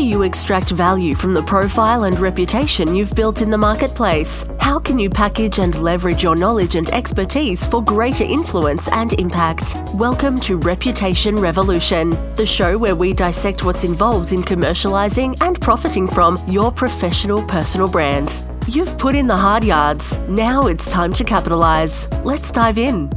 do you extract value from the profile and reputation you've built in the marketplace? How can you package and leverage your knowledge and expertise for greater influence and impact? Welcome to Reputation Revolution, the show where we dissect what's involved in commercializing and profiting from your professional personal brand. You've put in the hard yards. Now it's time to capitalize. Let's dive in.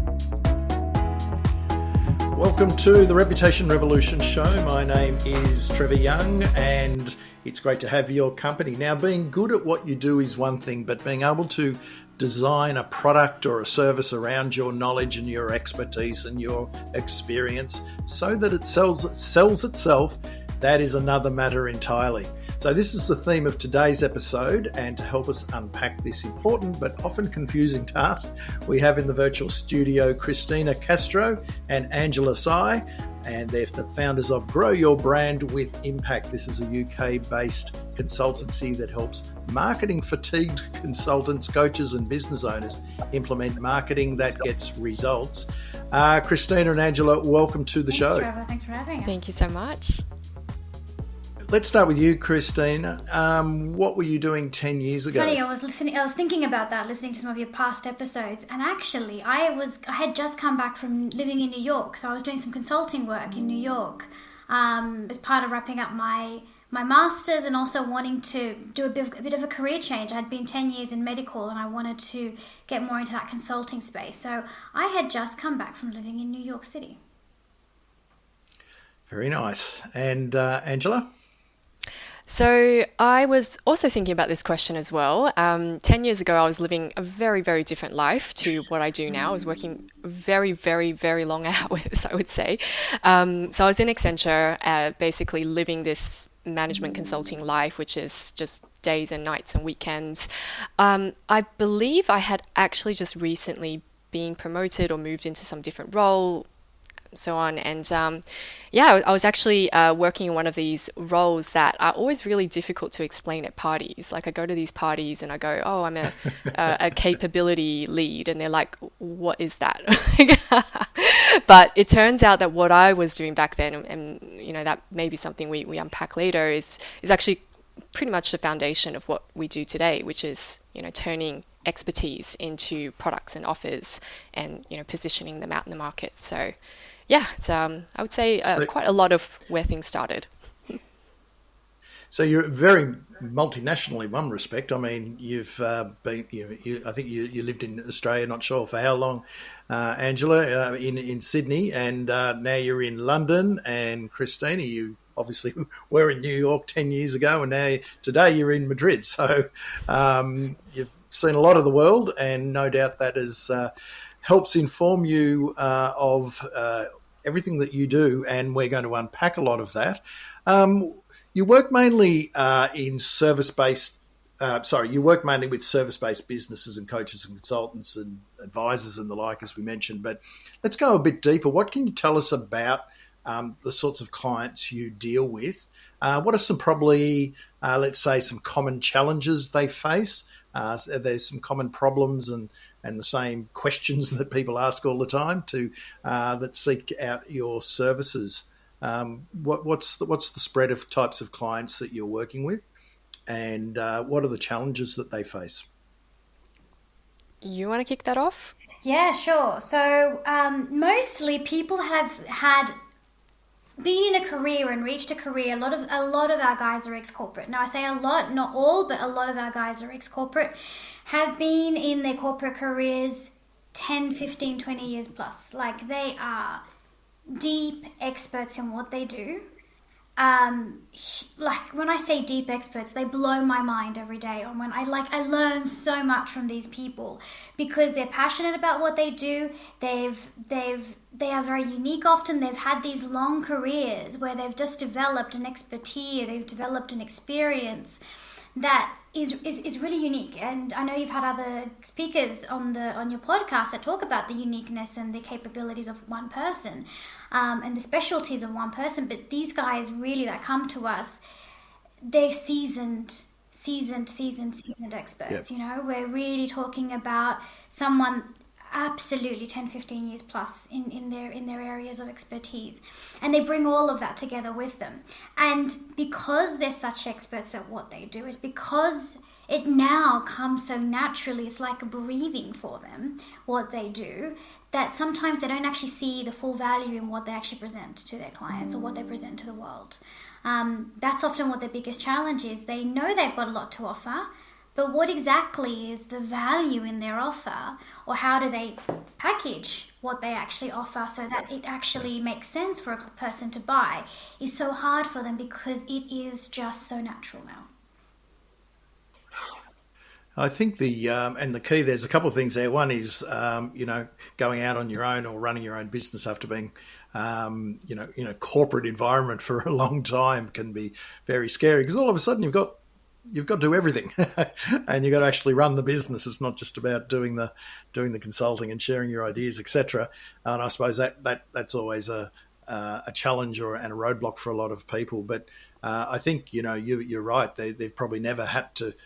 Welcome to the Reputation Revolution show. My name is Trevor Young and it's great to have your company. Now, being good at what you do is one thing, but being able to design a product or a service around your knowledge and your expertise and your experience so that it sells itself, that is another matter entirely. So this is the theme of today's episode, and to help us unpack this important but often confusing task, we have in the virtual studio Cristina Castro and Angela Sai, and they're the founders of Grow Your Brand with Impact. This is a UK-based consultancy that helps marketing-fatigued consultants, coaches and business owners implement marketing that gets results. Cristina and Angela, welcome to the show. Thanks, Trevor. Thanks for having us. Thank you so much. Let's start with you, Cristina. What were you doing 10 years ago? It's funny, I was thinking about that, listening to some of your past episodes, and actually I had just come back from living in New York, so I was doing some consulting work in New York as part of wrapping up my master's and also wanting to do a bit of a career change. I had been 10 years in medical and I wanted to get more into that consulting space. So I had just come back from living in New York City. Very nice. And Angela? So I was also thinking about this question as well. 10 years ago, I was living a very, very different life to what I do now. I was working very, very, very long hours, I would say. So I was in Accenture, basically living this management consulting life, which is just days and nights and weekends. I believe I had actually just recently been promoted or moved into some different role, so on. And I was actually working in one of these roles that are always really difficult to explain at parties. Like I go to these parties and I go, oh, I'm a capability lead. And they're like, what is that? But it turns out that what I was doing back then, and you know, that may be something we unpack later, is actually pretty much the foundation of what we do today, which is, you know, turning expertise into products and offers and, you know, positioning them out in the market. So yeah, it's, I would say quite a lot of where things started. So you're very multinational in one respect. I mean, you've been, I think you lived in Australia, not sure for how long, Angela, in Sydney, and now you're in London. And Cristina, you obviously were in New York 10 years ago, and today you're in Madrid. So you've seen a lot of the world, and no doubt that is helps inform you of everything that you do, and we're going to unpack a lot of that. You work mainly with service-based businesses and coaches and consultants and advisors and the like, as we mentioned. But let's go a bit deeper. What can you tell us about the sorts of clients you deal with? What are some probably, let's say, some common challenges they face? There's some common problems and the same questions that people ask all the time that seek out your services. What's the spread of types of clients that you're working with, and what are the challenges that they face? You want to kick that off? Yeah, sure. So mostly people have been in a career and reached a career. A lot of our guys are ex-corporate. Now I say a lot, not all, but a lot of our guys are ex-corporate, have been in their corporate careers 10, 15, 20 years plus. Like they are deep experts in what they do. Like when I say deep experts, they blow my mind every day. On when I learn so much from these people because they're passionate about what they do. They are very unique. Often they've had these long careers where they've just developed an expertise, they've developed an experience that is really unique. And I know you've had other speakers on your podcast that talk about the uniqueness and the capabilities of one person, and the specialties of one person. But these guys really that come to us, they're seasoned experts. Yep. You know, we're really talking about someone absolutely 10, 15 years plus in their areas of expertise, and they bring all of that together with them. And because they're such experts at what they do, is because it now comes so naturally, it's like a breathing for them, what they do, that sometimes they don't actually see the full value in what they actually present to their clients or what they present to the world. That's often what their biggest challenge is. They know they've got a lot to offer, but what exactly is the value in their offer, or how do they package what they actually offer so that it actually makes sense for a person to buy, is so hard for them because it is just so natural now. I think the key, there's a couple of things there. One is going out on your own or running your own business after being in a corporate environment for a long time can be very scary, because all of a sudden you've got to do everything, and you've got to actually run the business. It's not just about doing the consulting and sharing your ideas, etc. And I suppose that's always a challenge and a roadblock for a lot of people. But I think you're right. They've probably never had to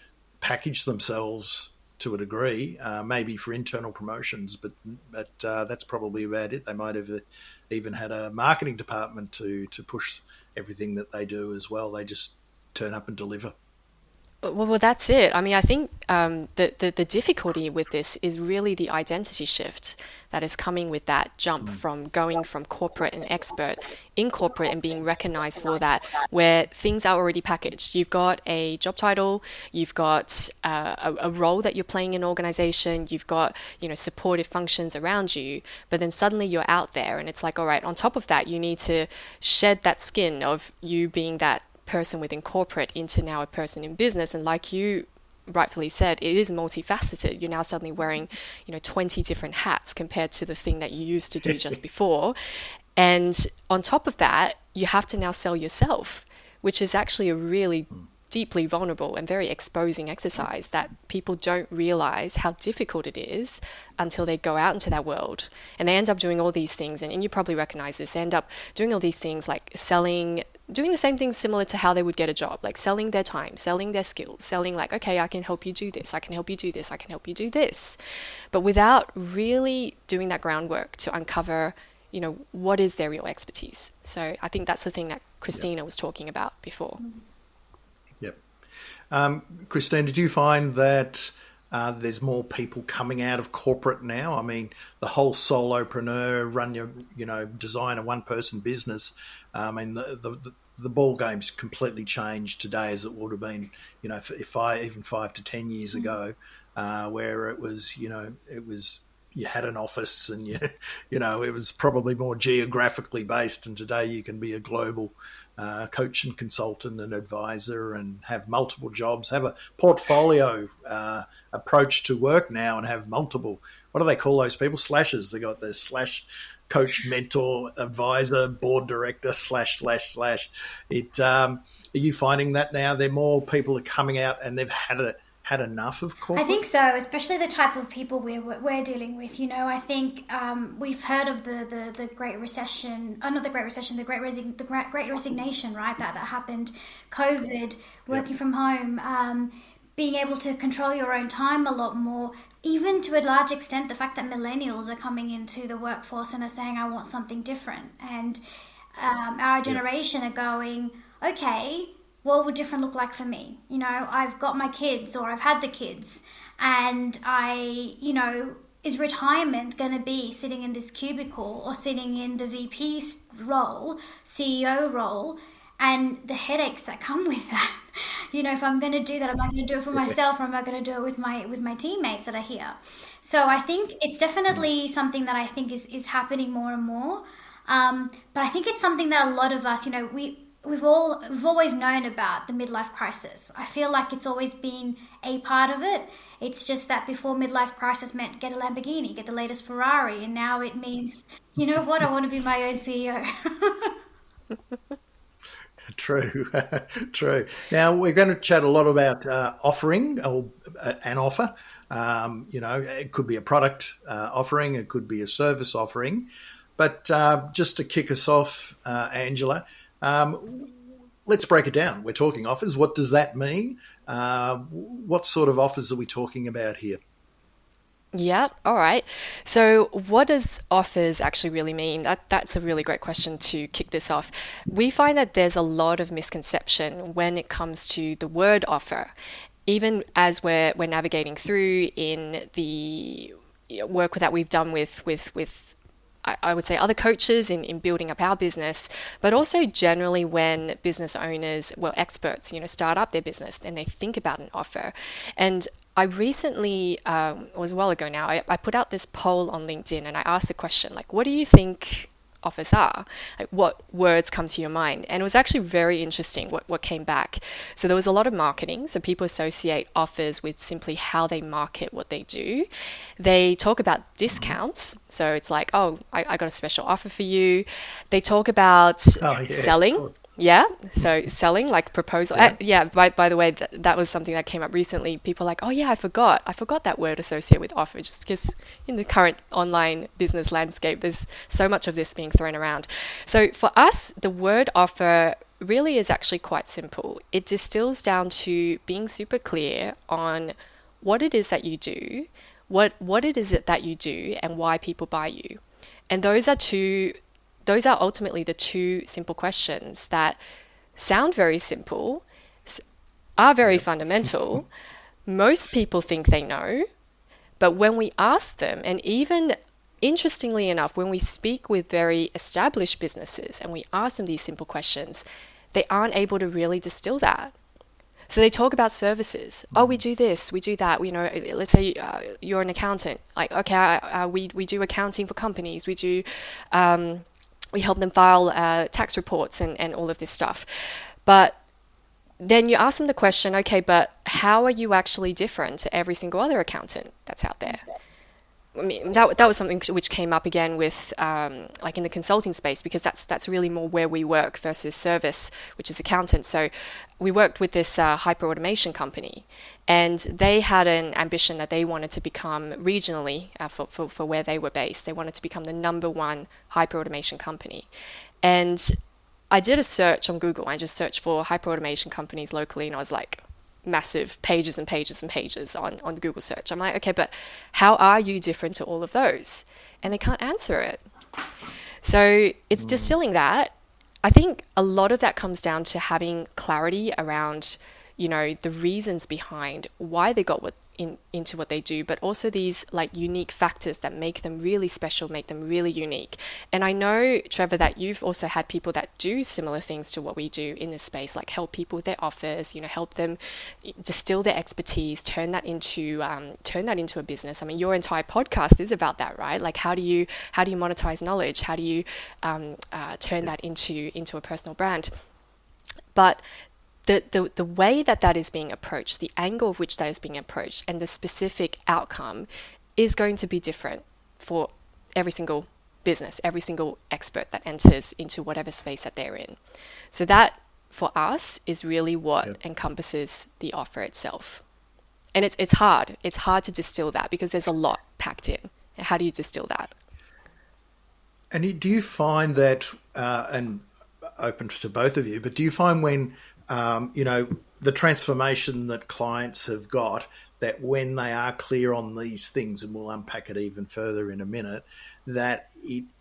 package themselves to a degree, maybe for internal promotions, but that's probably about it. They might have even had a marketing department to push everything that they do as well. They just turn up and deliver. Well, that's it. I mean, I think the difficulty with this is really the identity shift that is coming with that jump from going from corporate and expert in corporate and being recognized for that, where things are already packaged. You've got a job title, you've got a role that you're playing in an organization, you've got supportive functions around you, but then suddenly you're out there, and it's like, all right, on top of that, you need to shed that skin of you being that person within corporate into now a person in business. And like you rightfully said, it is multifaceted. You're now suddenly wearing 20 different hats compared to the thing that you used to do just before. And on top of that, you have to now sell yourself, which is actually a really deeply vulnerable and very exposing exercise that people don't realize how difficult it is until they go out into that world. And they end up doing all these things, and you probably recognize this, they end up doing all these things like doing the same things similar to how they would get a job, like selling their time, selling their skills, selling like, okay, I can help you do this, I can help you do this, I can help you do this, but without really doing that groundwork to uncover, what is their real expertise. So I think that's the thing that Cristina was talking about before. Yep. Christine, did you find that there's more people coming out of corporate now? I mean, the whole solopreneur, run your, design a one-person business. I mean, the ball game's completely changed today as it would have been, even 5 to 10 years ago, where it was, you had an office and it was probably more geographically based. And today you can be a global coach and consultant and advisor and have multiple jobs, have a portfolio approach to work now, and have multiple, what do they call those people? Slashes. They got the slash coach, mentor, advisor, board director, / It. Are you finding that now there more people are coming out and they've had enough of corporate? I think so, especially the type of people we're dealing with. I think we've heard of the Great Recession, not the Great Recession, the Great Resignation, right? That happened, COVID, working from home, being able to control your own time a lot more. Even to a large extent, the fact that millennials are coming into the workforce and are saying, I want something different. And our generation are going, okay, what would different look like for me? I've got my kids, or I've had the kids, and is retirement going to be sitting in this cubicle or sitting in the VP role, CEO role, and the headaches that come with that? If I'm going to do that, am I going to do it for myself, or am I going to do it with my teammates that are here? So I think it's definitely something that I think is happening more and more. But I think it's something that a lot of us, we've always known about the midlife crisis. I feel like it's always been a part of it. It's just that before midlife crisis meant get a Lamborghini, get the latest Ferrari, and now it means, I want to be my own CEO. True, true. Now we're going to chat a lot about offering or an offer. It could be a product offering, it could be a service offering. But just to kick us off, Angela, let's break it down. We're talking offers. What does that mean? What sort of offers are we talking about here? Yeah, all right. So what does offers actually really mean? That's a really great question to kick this off. We find that there's a lot of misconception when it comes to the word offer. Even as we're navigating through in the work that we've done with I would say other coaches in building up our business, but also generally when business owners, well, experts, start up their business and they think about an offer. And I recently, it was a while ago now, I put out this poll on LinkedIn and I asked the question, like, what do you think offers are? Like, what words come to your mind? And it was actually very interesting what came back. So there was a lot of marketing. So people associate offers with simply how they market what they do. They talk about discounts. So it's like, oh, I got a special offer for you. They talk about Oh, yeah, of selling. course. Yeah, so selling, like proposal. Yeah. Yeah, by the way, that was something that came up recently. People are like, oh yeah, I forgot that word associated with offer, just because in the current online business landscape, there's so much of this being thrown around. So for us, the word offer really is actually quite simple. It distills down to being super clear on what it is that you do, what it is that you do, and why people buy you. And those are ultimately the two simple questions that sound very simple, are very Yep. fundamental. Most people think they know, but when we ask them, and even interestingly enough, when we speak with very established businesses and we ask them these simple questions, they aren't able to really distill that. So they talk about services. Oh, we do this, we do that. Let's say you're an accountant. Like, okay, we do accounting for companies. We help them file tax reports and all of this stuff. But then you ask them the question, okay, but how are you actually different to every single other accountant that's out there? I mean, that was something which came up again with like in the consulting space, because that's really more where we work versus service, which is accountants. So we worked with this hyper automation company, and they had an ambition that they wanted to become regionally for where they were based. They wanted to become the number one hyper automation company. And I did a search on Google. I just searched for hyper automation companies locally, and I was like, massive pages and pages and pages on Google search. I'm like, okay, but how are you different to all of those? And they can't answer it. So it's distilling that. I think a lot of that comes down to having clarity around, the reasons behind why they got into what they do, but also these like unique factors that make them really special, make them really unique. And I know, Trevor, that you've also had people that do similar things to what we do in this space, like help people with their offers, help them distill their expertise, turn that into a business. I mean, your entire podcast is about that, right? Like, how do you monetize knowledge? How do you turn that into a personal brand? But the way that is being approached, the angle of which that is being approached, and the specific outcome is going to be different for every single business, every single expert that enters into whatever space that they're in. So that, for us, is really what encompasses the offer itself. And it's hard. It's hard to distill that because there's a lot packed in. How do you distill that? And do you find that, and open to both of you, but do you find when, the transformation that clients have got, that when they are clear on these things, and we'll unpack it even further in a minute, that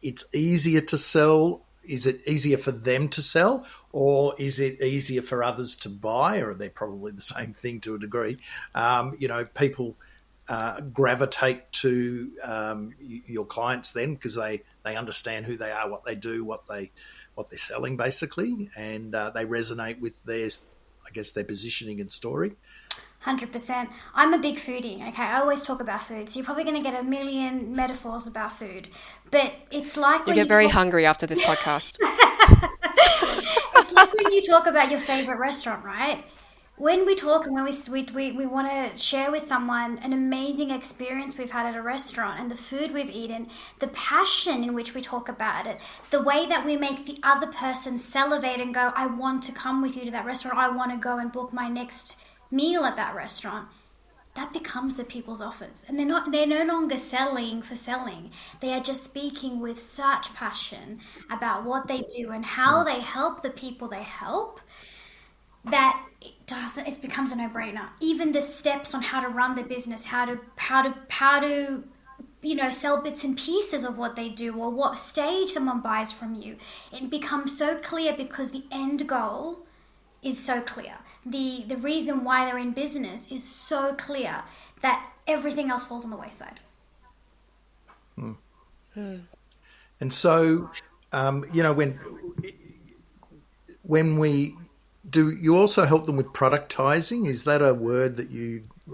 it's easier to sell? Is it easier for them to sell, or is it easier for others to buy, or are they probably the same thing to a degree? People gravitate to your clients then because they understand who they are, what they do, what they're selling basically, and they resonate with their positioning and story. 100%. I'm a big foodie, okay? I always talk about food, so you're probably going to get a million metaphors about food. But it's like you get very hungry after this podcast. It's like when you talk about your favorite restaurant, right? When we talk and when we want to share with someone an amazing experience we've had at a restaurant and the food we've eaten, the passion in which we talk about it, the way that we make the other person salivate and go, I want to come with you to that restaurant, I want to go and book my next meal at that restaurant, that becomes the people's offers. And they're no longer selling for selling. They are just speaking with such passion about what they do and how they help the people they help. that it becomes a no-brainer. Even the steps on how to run the business, how to sell bits and pieces of what they do, or what stage someone buys from you, it becomes so clear because the end goal is so clear. The reason why they're in business is so clear that everything else falls on the wayside. And so, when we do, you also help them with productizing. Is that a word that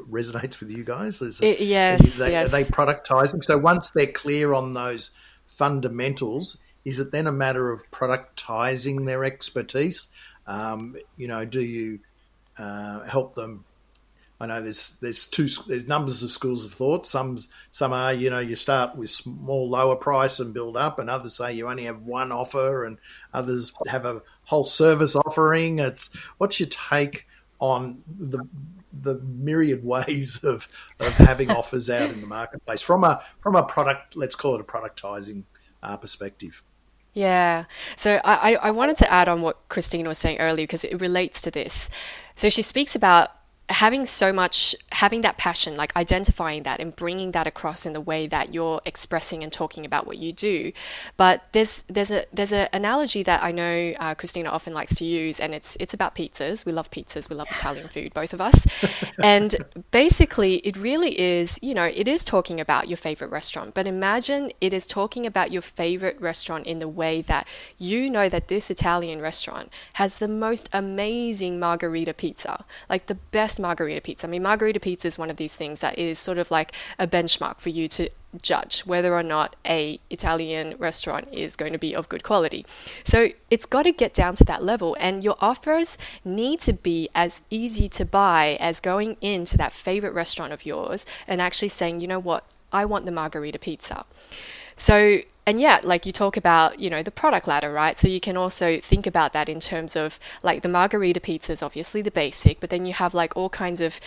resonates with you guys? Yes. Are they productizing? So once they're clear on those fundamentals, is it then a matter of productizing their expertise? Do you help them? I know there's numbers of schools of thought. Some are, you start with small, lower price and build up, and others say you only have one offer, and others have a whole service offering. What's your take on the myriad ways of having offers out in the marketplace from a product, let's call it a productizing perspective? Yeah. So I wanted to add on what Christine was saying earlier because it relates to this. So she speaks about having that passion, like identifying that and bringing that across in the way that you're expressing and talking about what you do. But there's an analogy that I know Christina often likes to use, and it's about pizzas. We love pizzas. We love Italian food, both of us. And basically, it really is, it is talking about your favorite restaurant. But imagine it is talking about your favorite restaurant in the way that you know that this Italian restaurant has the most amazing margarita pizza, like the best margarita pizza. I mean, margarita pizza is one of these things that is sort of like a benchmark for you to judge whether or not a Italian restaurant is going to be of good quality. So it's got to get down to that level, and your offers need to be as easy to buy as going into that favorite restaurant of yours and actually saying, you know what, I want the margarita pizza. So, and yeah, like you talk about, the product ladder, right? So you can also think about that in terms of like the margarita pizza is obviously the basic, but then you have like all kinds of,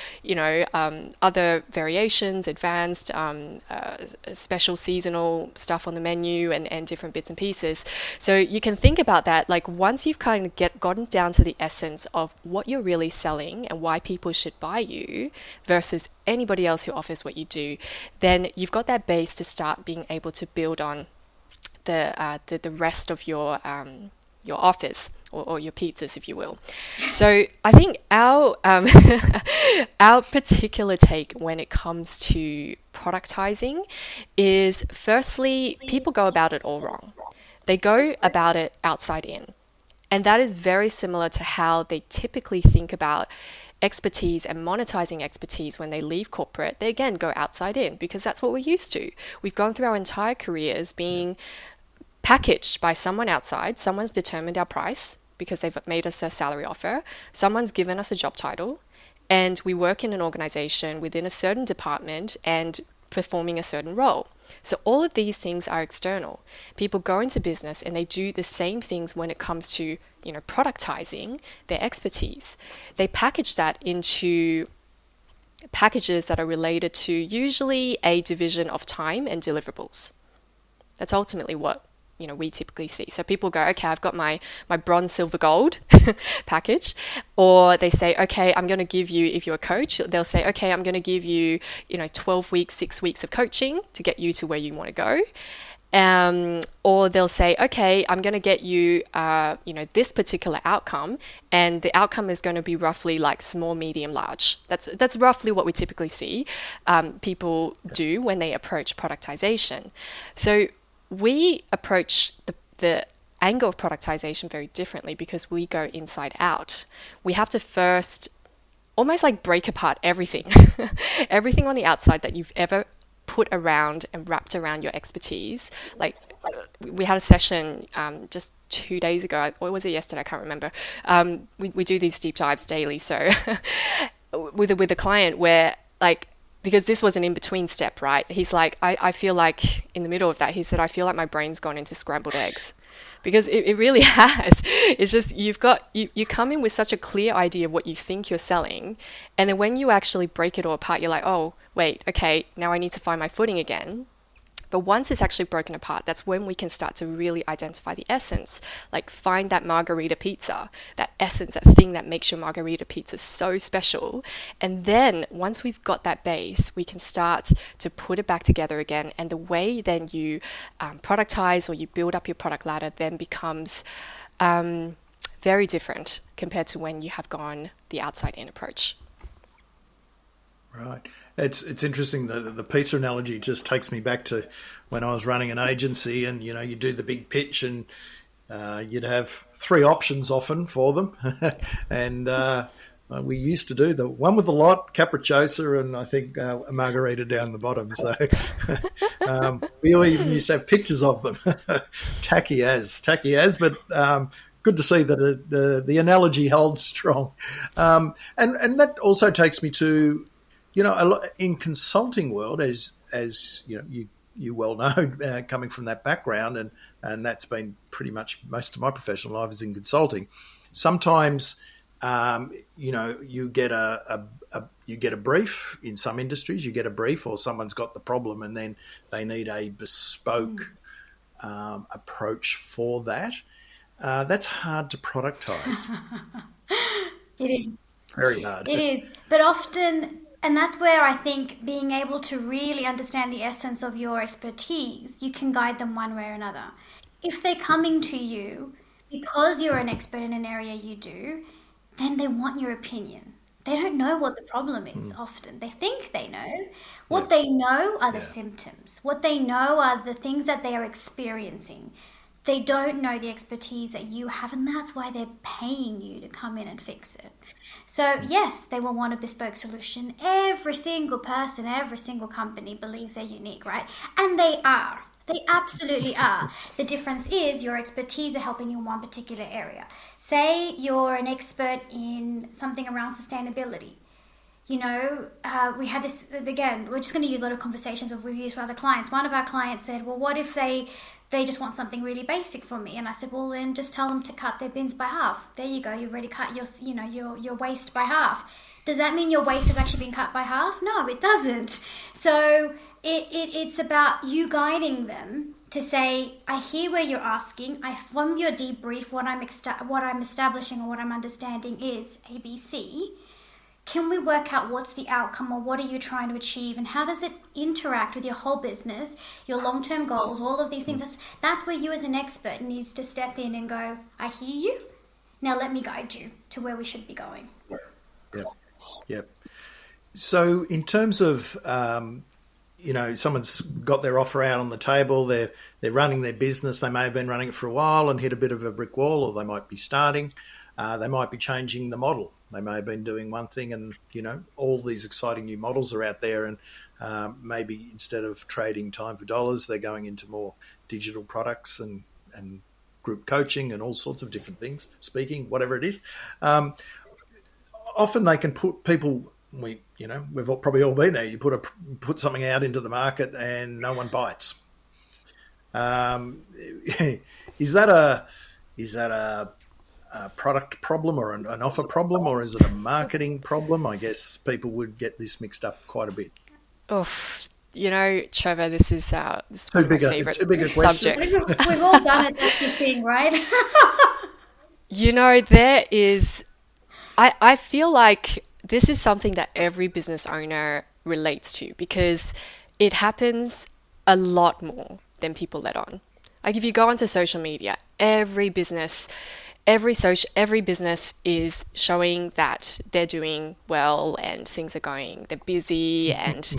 other variations, advanced, special seasonal stuff on the menu and different bits and pieces. So you can think about that, like once you've kind of gotten down to the essence of what you're really selling and why people should buy you versus anybody else who offers what you do, then you've got that base to start being able to build on the rest of your offers or your pizzas, if you will. So I think our our particular take when it comes to productizing is, firstly, people go about it all wrong. They go about it outside in. And that is very similar to how they typically think about expertise and monetizing expertise when they leave corporate. They again go outside in because that's what we're used to. We've gone through our entire careers being packaged by someone outside. Someone's determined our price because they've made us a salary offer. Someone's given us a job title, and we work in an organization within a certain department and performing a certain role. So all of these things are external. People go into business and they do the same things when it comes to, productizing their expertise. They package that into packages that are related to usually a division of time and deliverables. That's ultimately what we typically see. So people go, okay, I've got my bronze, silver, gold package. Or they say, okay, I'm going to give you, if you're a coach, they'll say, okay, I'm going to give you, 12 weeks, 6 weeks of coaching to get you to where you want to go. Or they'll say, okay, I'm going to get you, this particular outcome, and the outcome is going to be roughly like small, medium, large. That's roughly what we typically see people do when they approach productization. So we approach the angle of productization very differently because we go inside out. We have to first almost like break apart everything, everything on the outside that you've ever put around and wrapped around your expertise. Like we had a session just 2 days ago, or was it yesterday? I can't remember. We do these deep dives daily. So with a client where because this was an in-between step, right? He's like, I feel like in the middle of that, he said, I feel like my brain's gone into scrambled eggs. Because it really has. It's just you come in with such a clear idea of what you think you're selling, and then when you actually break it all apart, you're like, oh, wait, okay, now I need to find my footing again. But once it's actually broken apart, that's when we can start to really identify the essence, like find that margarita pizza, that essence, that thing that makes your margarita pizza so special. And then once we've got that base, we can start to put it back together again. And the way then you productize or you build up your product ladder then becomes very different compared to when you have gone the outside in approach. Right. It's interesting. The pizza analogy just takes me back to when I was running an agency, and you do the big pitch, and you'd have three options often for them, and we used to do the one with a lot, capricciosa, and I think a margarita down the bottom. So we all even used to have pictures of them, tacky as, but. Good to see that the analogy holds strong, and that also takes me to, a lot in consulting world, as you well know, coming from that background, and that's been pretty much most of my professional life is in consulting. Sometimes, you get a brief in some industries. You get a brief, or someone's got the problem, and then they need a bespoke approach for that. That's hard to productize. It is. Very hard. It is. But often, and that's where I think being able to really understand the essence of your expertise, you can guide them one way or another. If they're coming to you because you're an expert in an area you do, then they want your opinion. They don't know what the problem is often. They think they know. What they know are the symptoms. What they know are the things that they are experiencing. They don't know the expertise that you have, and that's why they're paying you to come in and fix it. So yes, they will want a bespoke solution. Every single person, every single company believes they're unique, right? And they are. They absolutely are. The difference is your expertise are helping you in one particular area. Say you're an expert in something around sustainability. We had this, again, we're just going to use a lot of conversations of we've used for other clients. One of our clients said, well, what if they just want something really basic from me? And I said, well, then just tell them to cut their bins by half. There you go. You've already cut your waste by half. Does that mean your waste has actually been cut by half? No, it doesn't. So it's about you guiding them to say, I hear where you're asking. From your debrief, what I'm establishing or what I'm understanding is ABC. Can we work out what's the outcome, or what are you trying to achieve, and how does it interact with your whole business, your long-term goals, all of these things? That's where you as an expert needs to step in and go, I hear you. Now let me guide you to where we should be going. Yep. So in terms of, someone's got their offer out on the table, they're running their business, they may have been running it for a while and hit a bit of a brick wall, or they might be starting, they might be changing the model. They may have been doing one thing, and, all these exciting new models are out there, and maybe instead of trading time for dollars, they're going into more digital products and group coaching and all sorts of different things, speaking, whatever it is. Often they can put people, we've probably all been there, you put something out into the market and no one bites. Is that a product problem or an offer problem, or is it a marketing problem? I guess people would get this mixed up quite a bit. Oh, Trevor, this is my favorite subject. We've all done it. That's the thing, right? There is. I feel like this is something that every business owner relates to, because it happens a lot more than people let on. Like if you go onto social media, every business is showing that they're doing well and things are going, they're busy and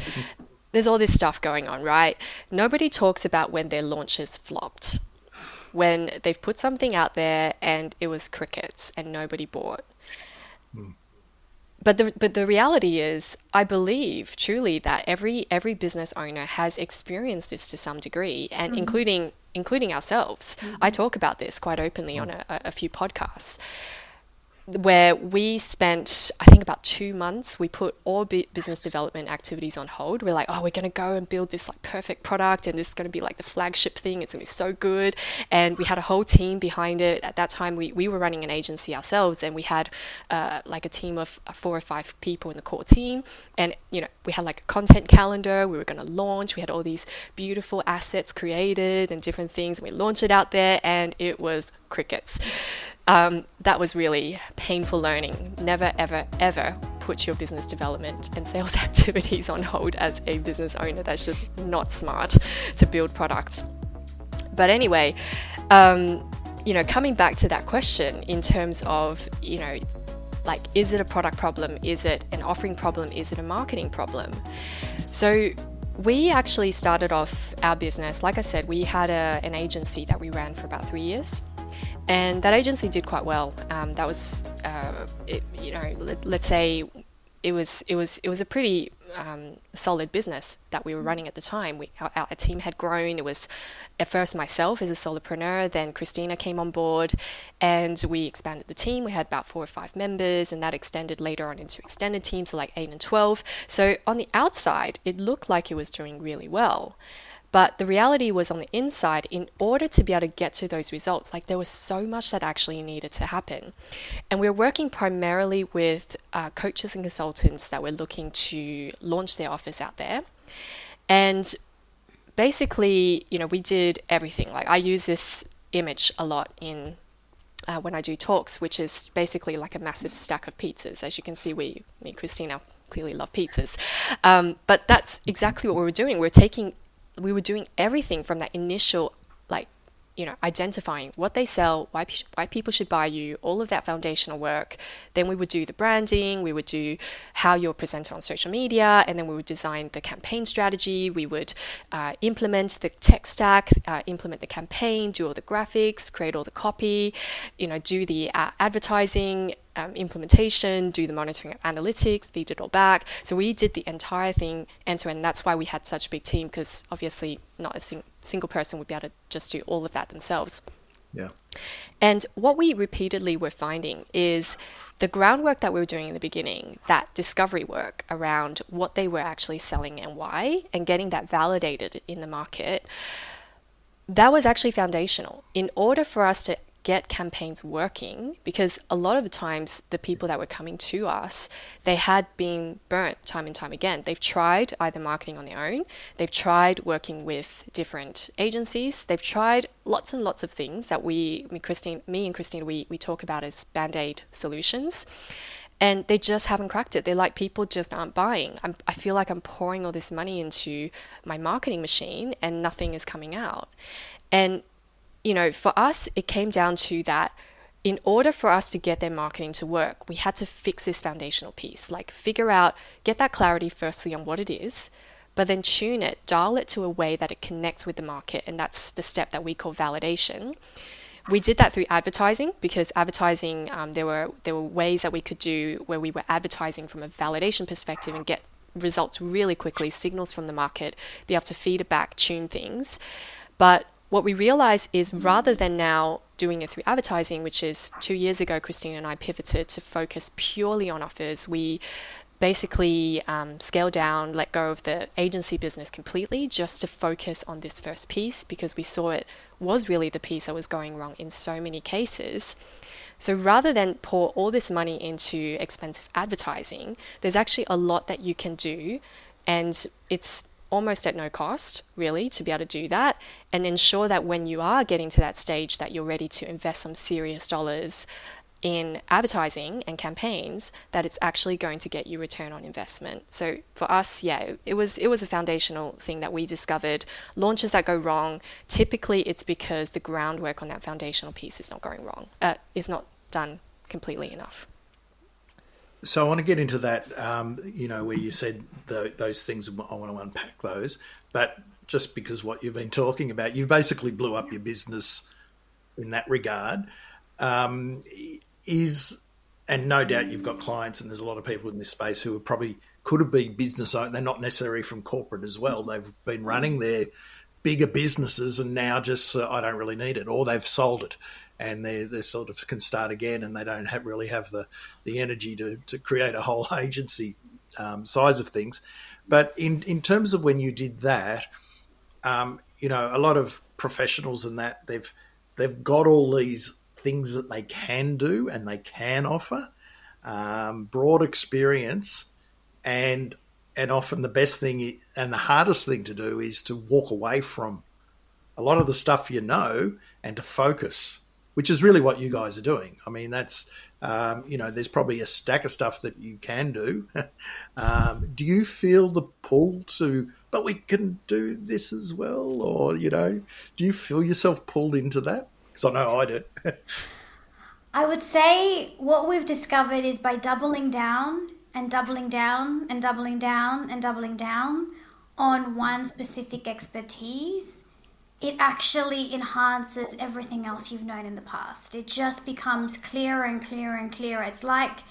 there's all this stuff going on, right? Nobody talks about when their launches flopped, when they've put something out there and it was crickets and nobody bought. But the reality is, I believe truly that every business owner has experienced this to some degree, and including ourselves. I talk about this quite openly on a few podcasts. where we spent, I think, about 2 months. We put all business development activities on hold. We're like, oh, we're going to go and build this like perfect product, and this is going to be like the flagship thing. It's going to be so good. And we had a whole team behind it. At that time, we were running an agency ourselves, and we had like a team of 4 or 5 people in the core team. And, we had like a content calendar. We were going to launch. We had all these beautiful assets created and different things. And we launched it out there, and it was crickets. That was really painful learning. Never, ever, ever put your business development and sales activities on hold as a business owner. That's just not smart to build products. But anyway, coming back to that question in terms of, like, is it a product problem? Is it an offering problem? Is it a marketing problem? So we actually started off our business, like I said, we had an agency that we ran for about 3 years. And that agency did quite well. That was, let's say it was a pretty solid business that we were running at the time. Our team had grown. It was at first myself as a solopreneur, then Cristina came on board, and we expanded the team. We had about 4 or 5 members, and that extended later on into extended teams, so like 8 and 12. So on the outside, it looked like it was doing really well. But the reality was on the inside, in order to be able to get to those results, like there was so much that actually needed to happen. And we were working primarily with coaches and consultants that were looking to launch their offers out there. And basically, we did everything. Like I use this image a lot in when I do talks, which is basically like a massive stack of pizzas. As you can see, me and Christina clearly love pizzas. But that's exactly what we were doing. We were doing everything from that initial, identifying what they sell, why people should buy you, all of that foundational work. Then we would do the branding, we would do how you're presented on social media, and then we would design the campaign strategy. We would implement the tech stack, implement the campaign, do all the graphics, create all the copy, do the advertising, implementation, do the monitoring and analytics, feed it all back. So we did the entire thing end to end. That's why we had such a big team, because obviously not a single person would be able to just do all of that themselves. Yeah. And what we repeatedly were finding is the groundwork that we were doing in the beginning, that discovery work around what they were actually selling and why, and getting that validated in the market, that was actually foundational in order for us to get campaigns working, because a lot of the times the people that were coming to us, they had been burnt time and time again. They've tried either marketing on their own, they've tried working with different agencies, they've tried lots and lots of things that me and Christina, we talk about as band-aid solutions. And they just haven't cracked it. They're like, people just aren't buying. I feel like I'm pouring all this money into my marketing machine and nothing is coming out. And for us, it came down to that in order for us to get their marketing to work, we had to fix this foundational piece, like figure out, get that clarity firstly on what it is, but then tune it, dial it to a way that it connects with the market. And that's the step that we call validation. We did that through advertising, because advertising, there were ways that we could do where we were advertising from a validation perspective and get results really quickly, signals from the market, be able to feed it back, tune things. But what we realized is, rather than now doing it through advertising, which is 2 years ago, Christina and I pivoted to focus purely on offers. We basically scaled down, let go of the agency business completely, just to focus on this first piece, because we saw it was really the piece that was going wrong in so many cases. So rather than pour all this money into expensive advertising, there's actually a lot that you can do, and it's almost at no cost, really, to be able to do that, and ensure that when you are getting to that stage that you're ready to invest some serious dollars in advertising and campaigns, that it's actually going to get you return on investment. So for us, it was a foundational thing that we discovered. Launches that go wrong, typically it's because the groundwork on that foundational piece is not going wrong, is not done completely enough. So I want to get into that, where you said those things, I want to unpack those. But just because what you've been talking about, you basically blew up your business in that regard. And no doubt you've got clients, and there's a lot of people in this space who could have been business owners. They're not necessarily from corporate as well. They've been running their bigger businesses and now just I don't really need it, or they've sold it and they sort of can start again and they don't really have the energy to create a whole agency size of things. But in terms of when you did that, a lot of professionals in that they've got all these things that they can do and they can offer, broad experience, and often the best thing and the hardest thing to do is to walk away from a lot of the stuff and to focus, which is really what you guys are doing. I mean, that's, there's probably a stack of stuff that you can do. Do you feel the pull but we can do this as well? Or, do you feel yourself pulled into that? Because I know I do. I would say what we've discovered is by doubling down and doubling down and doubling down and doubling down on one specific expertise, it actually enhances everything else you've known in the past. It just becomes clearer and clearer and clearer. It's like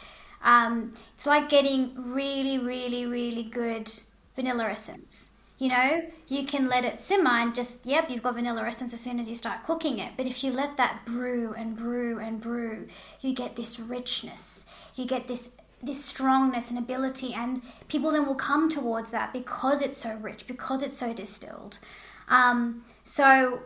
getting really, really, really good vanilla essence. You can let it simmer and you've got vanilla essence as soon as you start cooking it. But if you let that brew and brew and brew, you get this richness. You get this strongness and ability, and people then will come towards that because it's so rich, because it's so distilled. So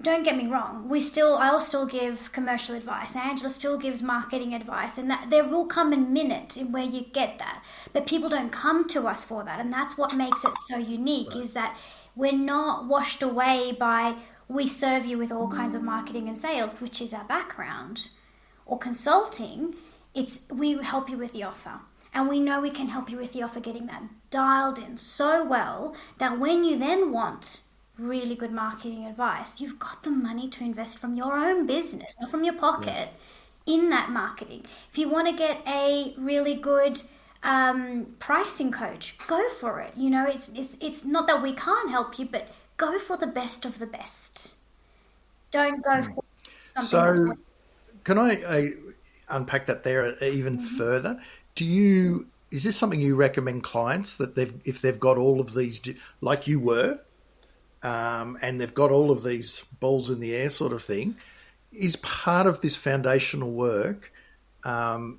don't get me wrong, I'll still give commercial advice. Angela still gives marketing advice, and that there will come a minute where you get that. But people don't come to us for that, and that's what makes it so unique, right? Is that we're not washed away by, we serve you with all kinds of marketing and sales, which is our background, or consulting. We help you with the offer. And we know we can help you with the offer, getting that dialed in so well that when you then want really good marketing advice, you've got the money to invest from your own business, not from your pocket, in that marketing. If you want to get a really good pricing coach, go for it. It's not that we can't help you, but go for the best of the best. Don't go for something else. Can I unpack that there even further? Is this something you recommend clients that if they've got all of these, like you were, and they've got all of these balls in the air sort of thing, is part of this foundational work, and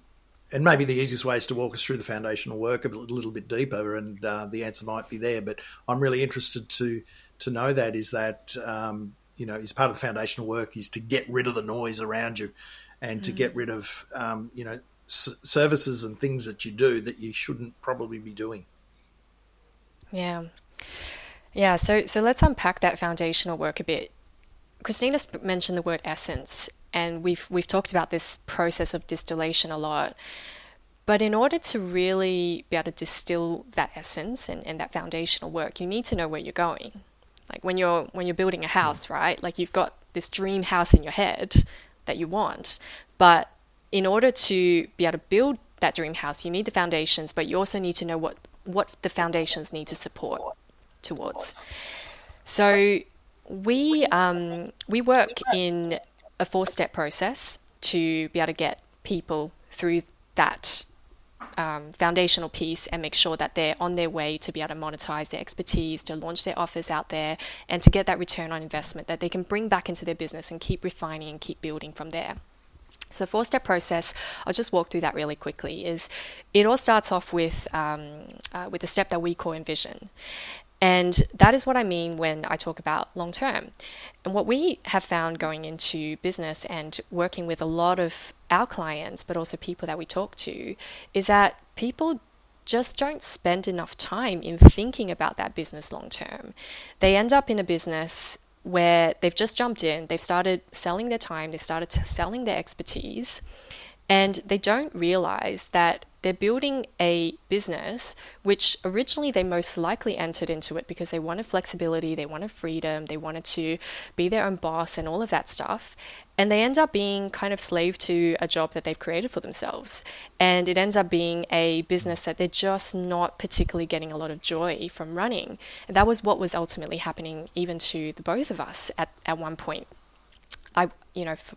maybe the easiest way is to walk us through the foundational work a little bit deeper, and the answer might be there, but I'm really interested to know that, is part of the foundational work is to get rid of the noise around you and to get rid of, services and things that you do that you shouldn't probably be doing. Yeah. So let's unpack that foundational work a bit. Christina mentioned the word essence, and we've talked about this process of distillation a lot. But in order to really be able to distill that essence and that foundational work, you need to know where you're going. Like when you're building a house, right? Like you've got this dream house in your head that you want, but in order to be able to build that dream house, you need the foundations, but you also need to know what the foundations need to support towards. So we work in a 4-step process to be able to get people through that foundational piece and make sure that they're on their way to be able to monetize their expertise, to launch their offers out there, and to get that return on investment that they can bring back into their business and keep refining and keep building from there. So the 4-step process, I'll just walk through that really quickly, is it all starts off with a step that we call envision. And that is what I mean when I talk about long term. And what we have found going into business and working with a lot of our clients, but also people that we talk to, is that people just don't spend enough time in thinking about that business long term. They end up in a business where they've just jumped in, they've started selling their time, they started selling their expertise, and they don't realize that they're building a business which originally they most likely entered into it because they wanted flexibility, they wanted freedom, they wanted to be their own boss and all of that stuff. And they end up being kind of slave to a job that they've created for themselves. And it ends up being a business that they're just not particularly getting a lot of joy from running. And that was what was ultimately happening even to the both of us at one point.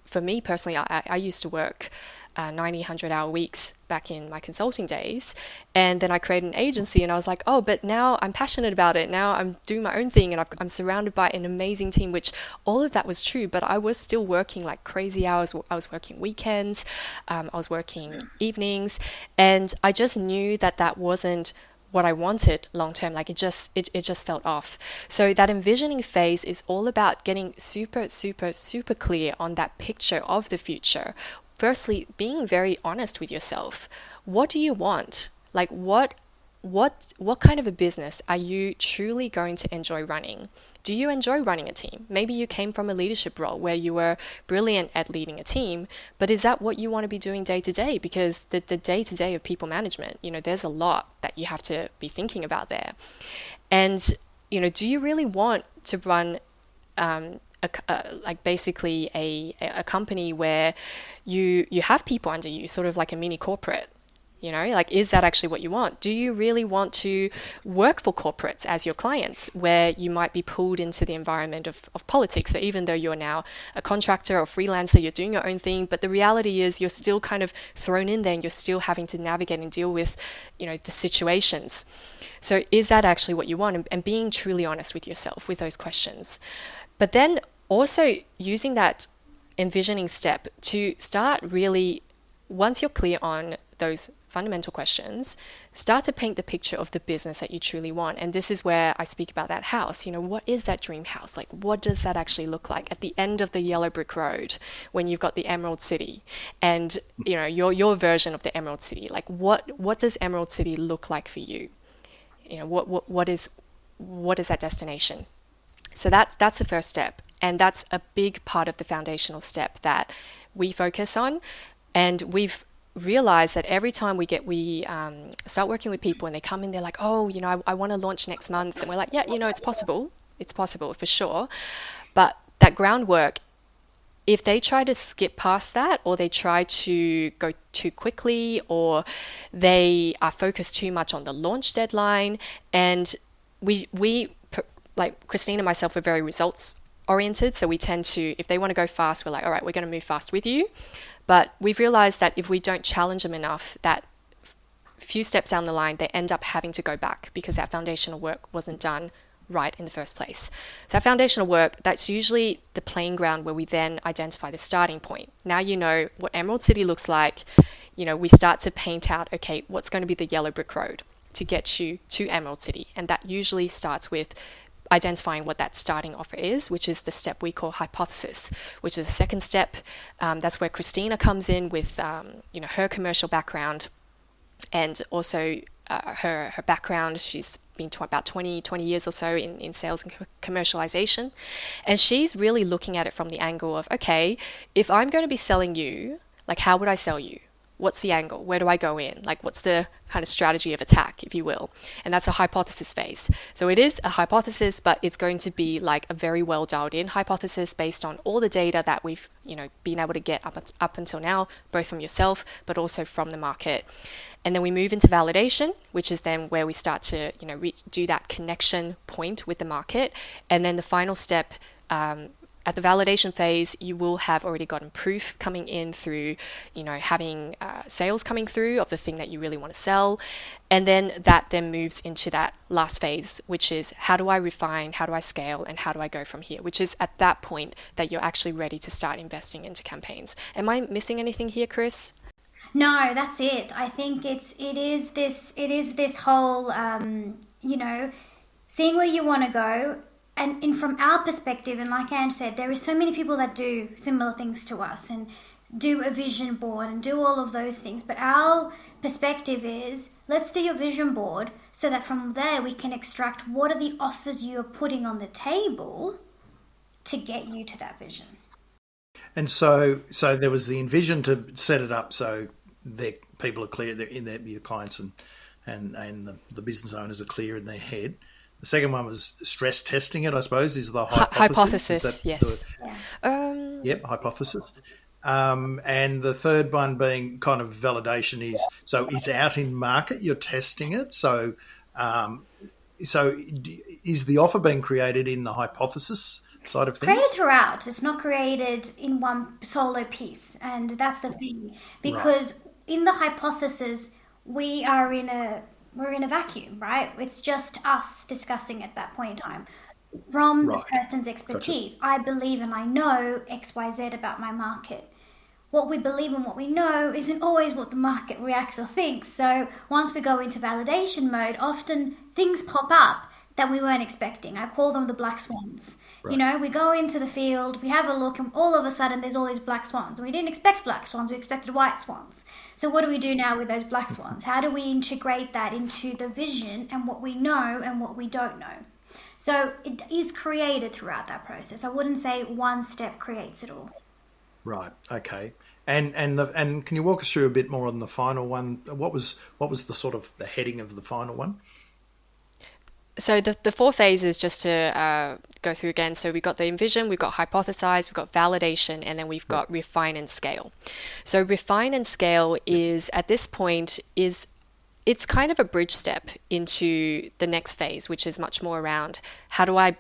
For me personally, I used to work 90, 100-hour weeks back in my consulting days. And then I created an agency and I was like, oh, but now I'm passionate about it. Now I'm doing my own thing and I'm surrounded by an amazing team, which all of that was true, but I was still working like crazy hours. I was working weekends, I was working evenings, and I just knew that that wasn't what I wanted long term. Like it just felt off. So that envisioning phase is all about getting super, super, super clear on that picture of the future. Firstly, being very honest with yourself. What do you want? Like what kind of a business are you truly going to enjoy running? Do you enjoy running a team? Maybe you came from a leadership role where you were brilliant at leading a team, but is that what you want to be doing day to day? Because the day to day of people management, there's a lot that you have to be thinking about there. And, do you really want to run like basically a company where you have people under you, sort of like a mini corporate? Like, is that actually what you want? Do you really want to work for corporates as your clients, where you might be pulled into the environment of politics? So even though you're now a contractor or freelancer, you're doing your own thing, but the reality is you're still kind of thrown in there and you're still having to navigate and deal with, the situations. So is that actually what you want? And being truly honest with yourself with those questions. But then also using that envisioning step to start really, once you're clear on those fundamental questions, start to paint the picture of the business that you truly want. And this is where I speak about that house. What is that dream house? Like, what does that actually look like at the end of the yellow brick road when you've got the Emerald City and, your version of the Emerald City? Like, what does Emerald City look like for you? What is that destination? So that's the first step. And that's a big part of the foundational step that we focus on. And we've realize that every time we start working with people and they come in, they're like, oh, I want to launch next month. And we're like, yeah, it's possible for sure. But that groundwork, if they try to skip past that, or they try to go too quickly, or they are focused too much on the launch deadline, and we like Christine and myself are very results oriented. So we tend to, if they want to go fast, we're like, all right, we're going to move fast with you. But we've realized that if we don't challenge them enough, that few steps down the line, they end up having to go back because that foundational work wasn't done right in the first place. So that foundational work, that's usually the playing ground where we then identify the starting point. Now you know what Emerald City looks like. We start to paint out, okay, what's going to be the yellow brick road to get you to Emerald City? And that usually starts with identifying what that starting offer is, which is the step we call hypothesis, which is the second step. That's where Cristina comes in with her commercial background, and also her background. She's been about 20 years or so in sales and commercialization, and she's really looking at it from the angle of, okay, if I'm going to be selling you, like, how would I sell you? What's the angle? Where do I go in? Like, what's the kind of strategy of attack, if you will? And that's a hypothesis phase. So it is a hypothesis, but it's going to be like a very well dialed in hypothesis based on all the data that we've, been able to get up until now, both from yourself, but also from the market. And then we move into validation, which is then where we start to, do that connection point with the market. And then the final step, at the validation phase, you will have already gotten proof coming in through, having sales coming through of the thing that you really want to sell. And then that then moves into that last phase, which is how do I refine, how do I scale, and how do I go from here? Which is at that point that you're actually ready to start investing into campaigns. Am I missing anything here, Chris? No, that's it. I think it is this whole, seeing where you want to go. And from our perspective, and like Ange said, there are so many people that do similar things to us and do a vision board and do all of those things. But our perspective is, let's do your vision board so that from there we can extract what are the offers you're putting on the table to get you to that vision. And so there was the envision to set it up so that people are clear, your clients and the business owners are clear in their head. The second one was stress testing it, I suppose, is the hypothesis. Hypothesis, yes. Yep, hypothesis. And the third one being kind of validation is, so it's out in market, you're testing it. So is the offer being created in the hypothesis side of Created things? throughout. It's not created in one solo piece, and that's the thing. Right, Because in the hypothesis, we're in a vacuum, right? It's just us discussing at that point in time. From the right. person's Gotcha. expertise, I believe and I know XYZ about my market. What we believe and what we know isn't always what the market reacts or thinks. So once we go into validation mode, often things pop up that we weren't expecting. I call them the black swans. You Right. know, we go into the field, we have a look, and all of a sudden there's all these black swans. And we didn't expect black swans, we expected white swans. So what do we do now with those black swans? How do we integrate that into the vision and what we know and what we don't know? So it is created throughout that process. I wouldn't say one step creates it all. Right. Okay. And can you walk us through a bit more on the final one? What was the sort of the heading of the final one? So the four phases, just to go through again. So we've got the envision, we've got hypothesize, we've got validation, and then we've Yep. got refine and scale. So refine and scale Yep. is at this point is it's kind of a bridge step into the next phase, which is much more around how do I,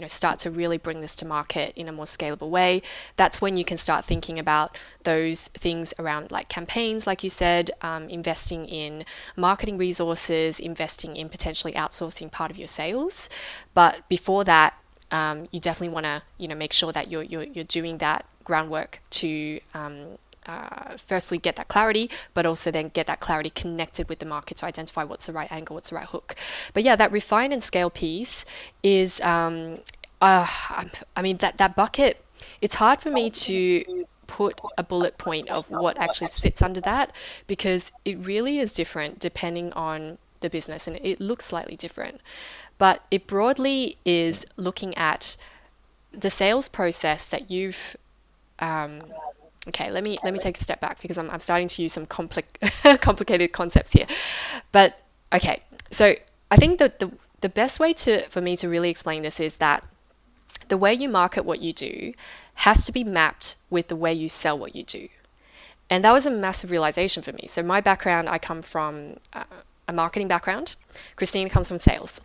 start to really bring this to market in a more scalable way. That's when you can start thinking about those things around like campaigns, like you said, investing in marketing resources, investing in potentially outsourcing part of your sales. But before that, you definitely want to, make sure that you're doing that groundwork to firstly get that clarity, but also then get that clarity connected with the market to identify what's the right angle, what's the right hook. But yeah, that refine and scale piece is, I mean, that bucket, it's hard for me to put a bullet point of what actually sits under that because it really is different depending on the business and it looks slightly different. But it broadly is looking at the sales process that you've um, okay, let me take a step back because I'm starting to use some complicated concepts here. But okay, so I think that the best way for me to really explain this is that the way you market what you do has to be mapped with the way you sell what you do. And that was a massive realization for me. So my background, I come from a marketing background. Christina comes from sales.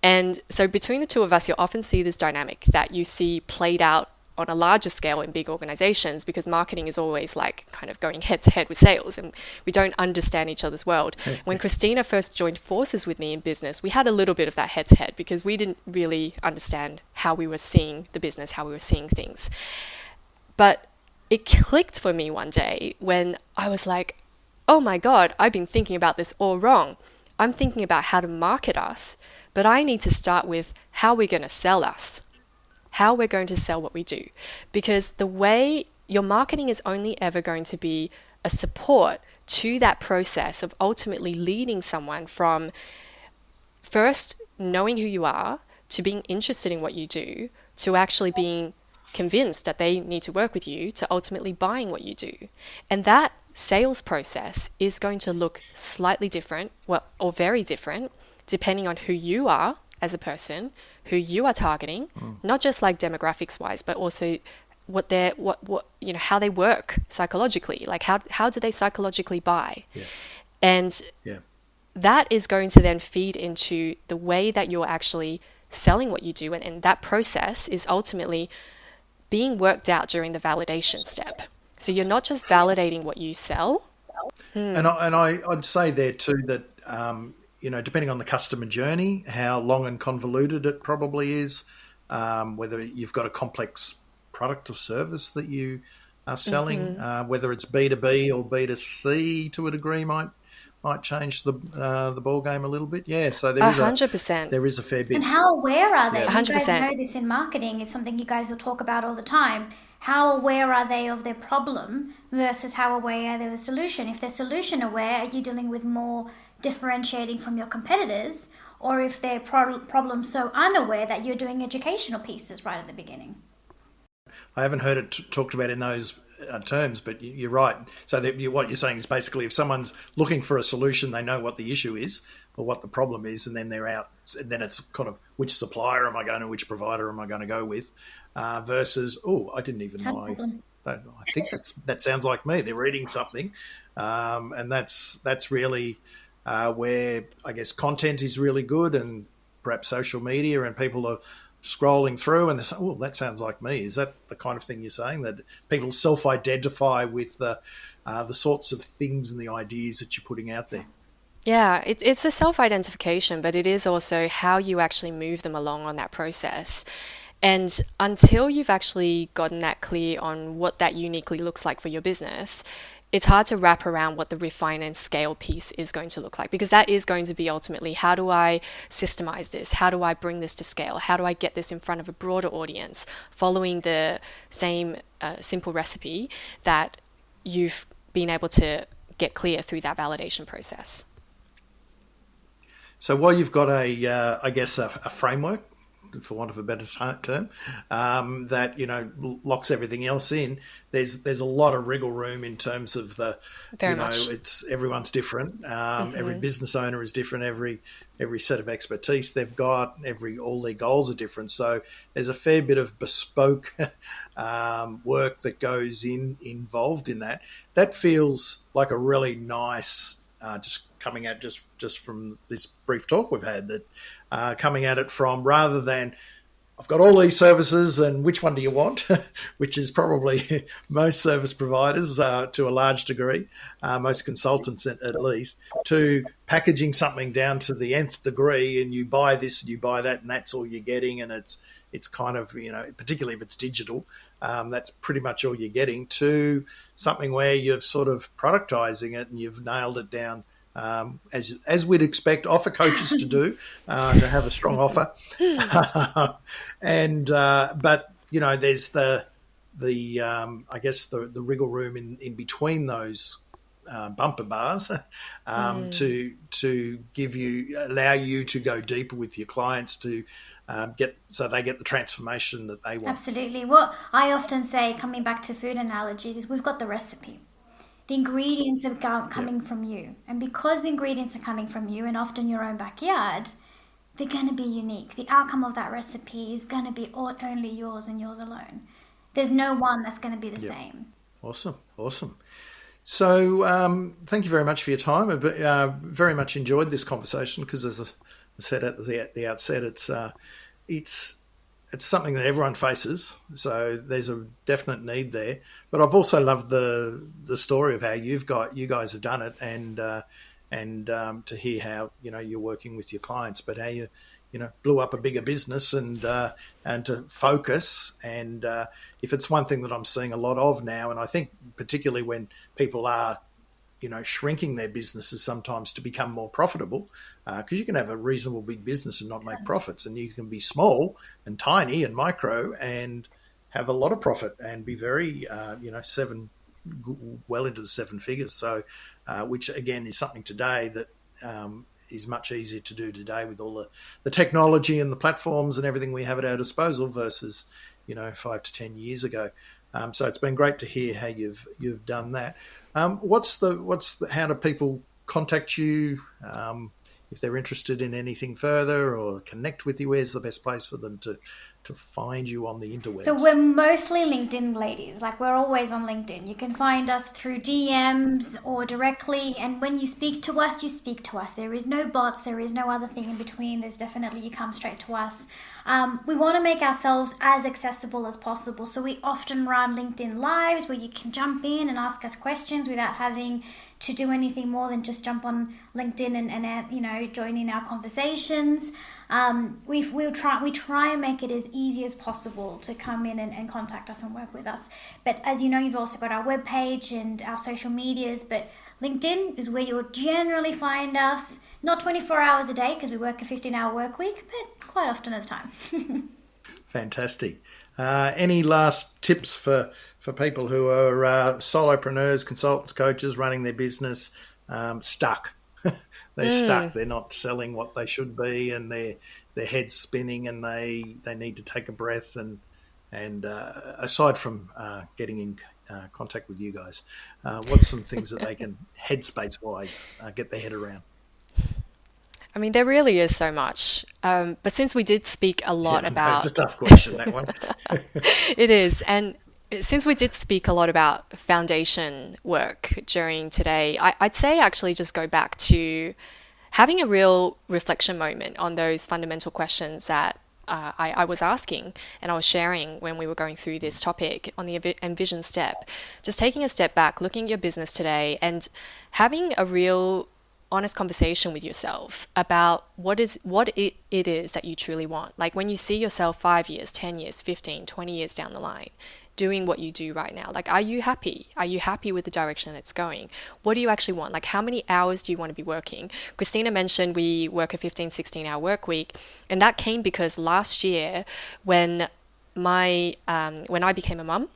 And so between the two of us, you'll often see this dynamic that you see played out on a larger scale in big organizations because marketing is always like kind of going head to head with sales and we don't understand each other's world. When Christina first joined forces with me in business, we had a little bit of that head to head because we didn't really understand how we were seeing the business, how we were seeing things. But it clicked for me one day when I was like, oh my God, I've been thinking about this all wrong. I'm thinking about how to market us, but I need to start with how we're going to sell us, how we're going to sell what we do. Because the way your marketing is only ever going to be a support to that process of ultimately leading someone from first knowing who you are to being interested in what you do to actually being convinced that they need to work with you to ultimately buying what you do. And that sales process is going to look slightly different, well, or very different, depending on who you are as a person, who you are targeting, not just like demographics wise, but also how they work psychologically, like how do they psychologically buy? Yeah. And Yeah. that is going to then feed into the way that you're actually selling what you do. And that process is ultimately being worked out during the validation step. So you're not just validating what you sell. I'd say there too that depending on the customer journey, how long and convoluted it probably is, whether you've got a complex product or service that you are selling, whether it's B2B or B2C to a degree might change the ball game a little bit. Yeah, so there is 100%. a fair bit. And how aware are they? Yeah. You guys 100%. know this in marketing. It's something you guys will talk about all the time. How aware are they of their problem versus how aware are they of the solution? If they're solution aware, are you dealing with more differentiating from your competitors? Or if they're problem so unaware that you're doing educational pieces right at the beginning? I haven't heard it talked about in those terms, but you're right. So what you're saying is basically if someone's looking for a solution, they know what the issue is or what the problem is, and then they're out. And then it's kind of which supplier am I going to, which provider am I going to go with, versus I didn't even know. I think that sounds like me. They're reading something, and that's really where I guess content is really good, and perhaps social media, and people are scrolling through and they say, oh, that sounds like me. Is that the kind of thing you're saying, that people self-identify with the sorts of things and the ideas that you're putting out there? Yeah, it's a self-identification, but it is also how you actually move them along on that process. And until you've actually gotten that clear on what that uniquely looks like for your business, it's hard to wrap around what the refine and scale piece is going to look like, because that is going to be ultimately, how do I systemize this? How do I bring this to scale? How do I get this in front of a broader audience following the same simple recipe that you've been able to get clear through that validation process? So while you've got I guess a framework, for want of a better term, that locks everything else in, there's a lot of wriggle room in terms of the Very much. it's everyone's different. Every business owner is different. Every set of expertise they've got, all their goals are different. So there's a fair bit of bespoke work that goes involved in that. That feels like a really nice, just coming at just from this brief talk we've had, that coming at it from, rather than I've got all these services and which one do you want, which is probably most service providers to a large degree, most consultants at least, to packaging something down to the nth degree, and you buy this and you buy that and that's all you're getting, and it's kind of, particularly if it's digital, that's pretty much all you're getting, to something where you've sort of productizing it and you've nailed it down, as we'd expect offer coaches to do, to have a strong offer. But there's the I guess the wriggle room in between those bumper bars, to allow you to go deeper with your clients, to so they get the transformation that they want. Absolutely. What I often say, coming back to food analogies, is we've got the recipe. The ingredients are coming from you. And because the ingredients are coming from you, and often your own backyard, they're going to be unique. The outcome of that recipe is going to be only yours and yours alone. There's no one that's going to be the same. Awesome. So thank you very much for your time. I very much enjoyed this conversation, because, as I said at the outset, it's something that everyone faces, so there's a definite need there. But I've also loved the story of how you guys have done it, and to hear how you're working with your clients, but how you blew up a bigger business, and to focus. And if it's one thing that I'm seeing a lot of now, and I think particularly when people are shrinking their businesses sometimes to become more profitable, because you can have a reasonable big business and not make profits, and you can be small and tiny and micro and have a lot of profit and be very, well into the seven figures. So, which again is something today that is much easier to do today with all the technology and the platforms and everything we have at our disposal versus 5 to 10 years ago. So it's been great to hear how you've done that. How do people contact you if they're interested in anything further or connect with you? Where's the best place for them to find you on the interwebs? So we're mostly LinkedIn ladies. Like, we're always on LinkedIn. You can find us through DMs or directly. And when you speak to us, you speak to us. There is no bots. There is no other thing in between. There's definitely, you come straight to us. We want to make ourselves as accessible as possible. So we often run LinkedIn Lives where you can jump in and ask us questions without having to do anything more than just jump on LinkedIn and join in our conversations. We try and make it as easy as possible to come in and contact us and work with us. But as you know, you've also got our webpage and our social medias, but LinkedIn is where you'll generally find us. Not 24 hours a day, because we work a 15-hour work week, but quite often at a time. Fantastic. Any last tips for people who are solopreneurs, consultants, coaches, running their business, stuck? They're stuck. They're not selling what they should be, and their head's spinning, and they need to take a breath. And aside from getting in contact with you guys, what's some things that they can, headspace-wise, get their head around? I mean, there really is so much. But since we did speak a lot about... It's a tough question, that one. It is. And since we did speak a lot about foundation work during today, I'd say actually just go back to having a real reflection moment on those fundamental questions that I was asking and I was sharing when we were going through this topic on the envision step. Just taking a step back, looking at your business today and having a real honest conversation with yourself about what it is that you truly want. Like when you see yourself 5 years, 10 years, 15, 20 years down the line, doing what you do right now. Like, are you happy? Are you happy with the direction it's going? What do you actually want? Like, how many hours do you want to be working? Christina mentioned we work a 15, 16-hour work week. And that came because last year when when I became a mum,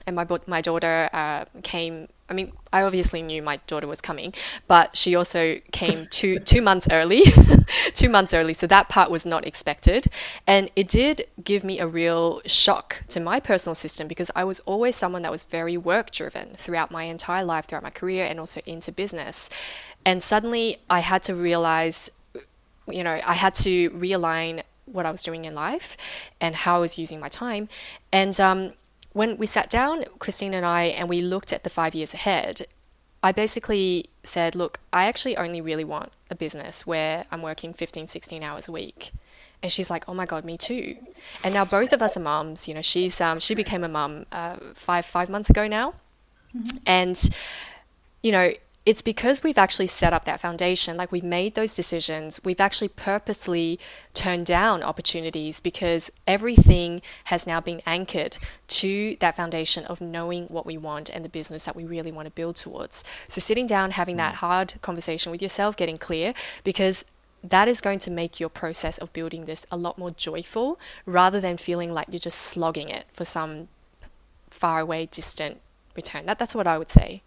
and my daughter came. I mean, I obviously knew my daughter was coming, but she also came two months early, 2 months early. So that part was not expected. And it did give me a real shock to my personal system because I was always someone that was very work driven throughout my entire life, throughout my career and also into business. And suddenly I had to realize, I had to realign what I was doing in life and how I was using my time. And when we sat down, Christina and I, and we looked at the 5 years ahead, I basically said, look, I actually only really want a business where I'm working 15, 16 hours a week. And she's like, oh my God, me too. And now both of us are mums. She became a mum 5 months ago now. Mm-hmm. And, it's because we've actually set up that foundation, like we've made those decisions, we've actually purposely turned down opportunities because everything has now been anchored to that foundation of knowing what we want and the business that we really want to build towards. So sitting down, having that hard conversation with yourself, getting clear, because that is going to make your process of building this a lot more joyful rather than feeling like you're just slogging it for some far away, distant return. That's what I would say.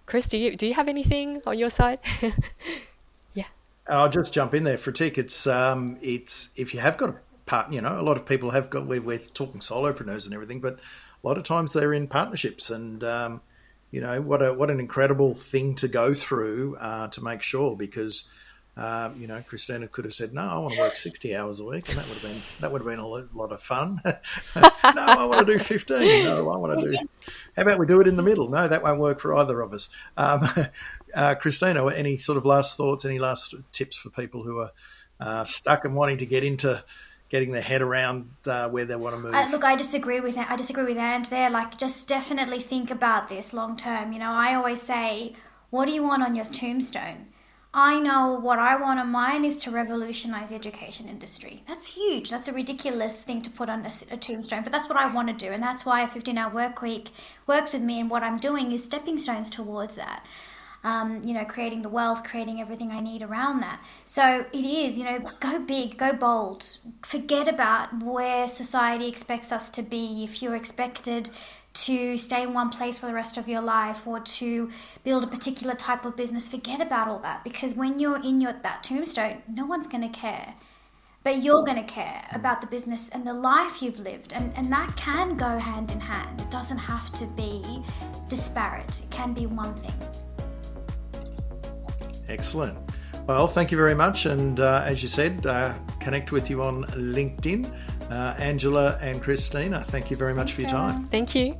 Chris, do you have anything on your side? Yeah. I'll just jump in there for a tick. It's if you have got a part, a lot of people have got. We're talking solopreneurs and everything, but a lot of times they're in partnerships, and what an incredible thing to go through to make sure because. Christina could have said, "No, I want to work 60 hours a week," and that would have been a lot of fun. No, I want to do 15. No, I want to do. How about we do it in the middle? No, that won't work for either of us. Christina, any sort of last thoughts? Any last tips for people who are stuck and wanting to get into getting their head around where they want to move? Look, I disagree with Ange there. Like, just definitely think about this long term. I always say, what do you want on your tombstone? I know what I want on mine is to revolutionize the education industry. That's huge. That's a ridiculous thing to put on a tombstone, but that's what I want to do. And that's why a 15-hour work week works with me. And what I'm doing is stepping stones towards that. Creating the wealth, creating everything I need around that. So it is, go big, go bold. Forget about where society expects us to be. If you're expected to stay in one place for the rest of your life or to build a particular type of business, forget about all that, because when you're in that tombstone, no one's going to care, but you're going to care about the business and the life you've lived, and that can go hand in hand. It doesn't have to be disparate. It can be one thing. Excellent. Well, thank you very much, and as you said, connect with you on LinkedIn. Angela and Christina, thank you very much for your time. Thank you.